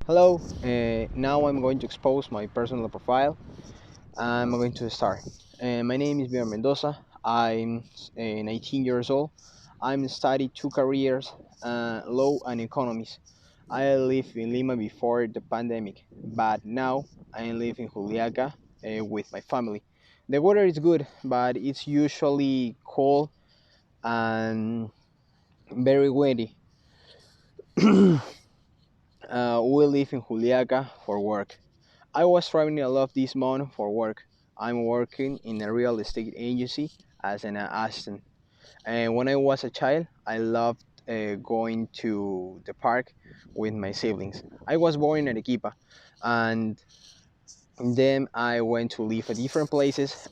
Hello, now I'm going to expose my personal profile. I'm going to start. My name is Bjorn Mendoza. I'm 19 years old. I'm studying two careers, law and economics. I live in Lima before the pandemic, but now I live in Juliaca with my family. The weather is good, but it's usually cold and very windy. We live in Juliaca for work. I was traveling a lot this month for work. I'm working in a real estate agency as an assistant. And when I was a child, I loved going to the park with my siblings. I was born in Arequipa, and then I went to live at different places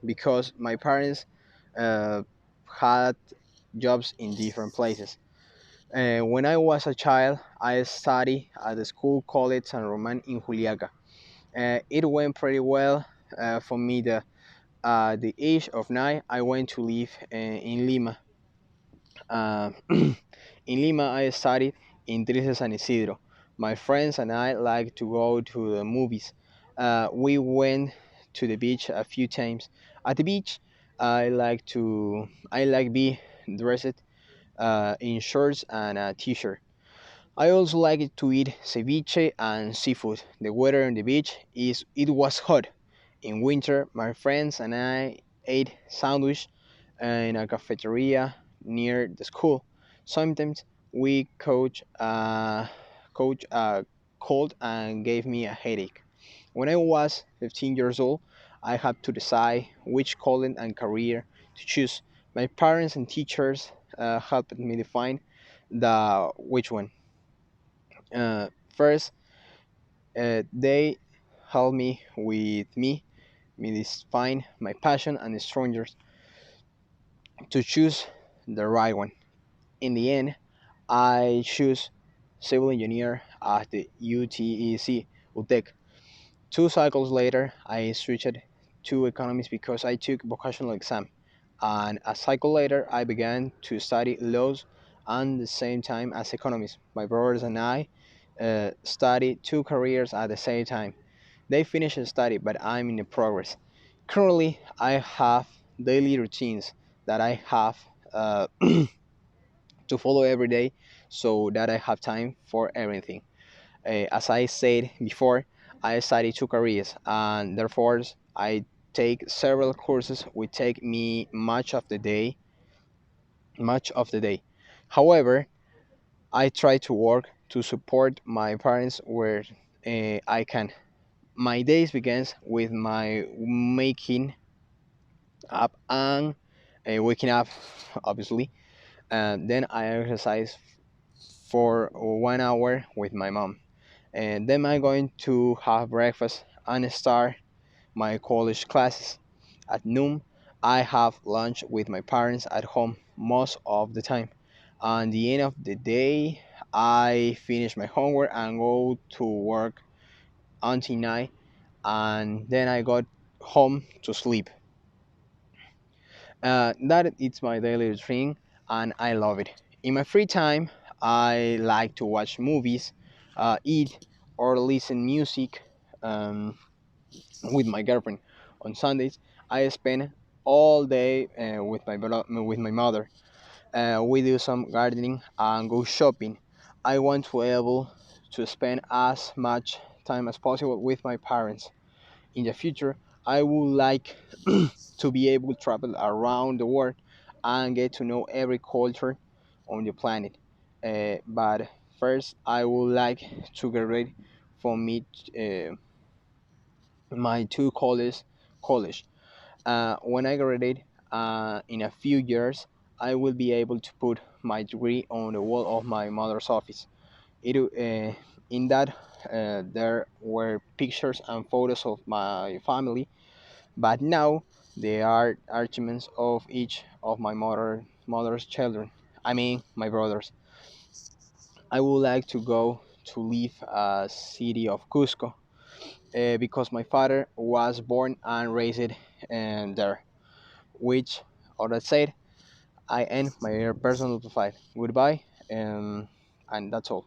because my parents uh, had jobs in different places. When I was a child, I studied at the school called San Roman in Juliaca. It went pretty well for me. The age of 9, I went to live in Lima. In Lima, I studied in Dulce San Isidro. My friends and I like to go to the movies. We went to the beach a few times. At the beach, I like be dressed in shorts and a t-shirt. I also like to eat ceviche and seafood. The weather on the beach is it was hot. In winter, my friends and I ate sandwich in a cafeteria near the school. Sometimes we coach cold and gave me a headache. When I was 15 years old, I had to decide which calling and career to choose. My parents and teachers helped me define the which one. First, they helped me define my passion and strangers to choose the right one. In the end, I choose civil engineer at the UTEC UTEC. Two cycles later, I switched to economics because I took vocational exam, and a cycle later, I began to study laws and the same time as economics. My brothers and I studied two careers at the same time. They finished the study, but I'm in the progress. Currently, I have daily routines that I have uh, to follow every day so that I have time for everything. As I said before, I study two careers and therefore I take several courses which take me much of the day. However, I try to work to support my parents where I can. My days begins with my making up and waking up, obviously, and then I exercise for 1 hour with my mom, and then I'm going to have breakfast and start my college classes. At noon, I have lunch with my parents at home most of the time. At the end of the day, I finish my homework and go to work until night, and then I got home to sleep. That is my daily routine, and I love it. In my free time, I like to watch movies, eat, or listen music um, with my girlfriend. On Sundays, I spend all day with my mother. We do some gardening and go shopping. I want to be able to spend as much time as possible with my parents. In the future, I would like to be able to travel around the world and get to know every culture on the planet. But first, I would like to get ready for me my two college. When I graduate in a few years, I will be able to put my degree on the wall of my mother's office. In that there were pictures and photos of my family, but now they are arguments of each of my mother's children. I mean, my brothers. I would like to go to live a city of Cusco because my father was born and raised there. Which, all that said, I end my personal profile. Goodbye, and that's all.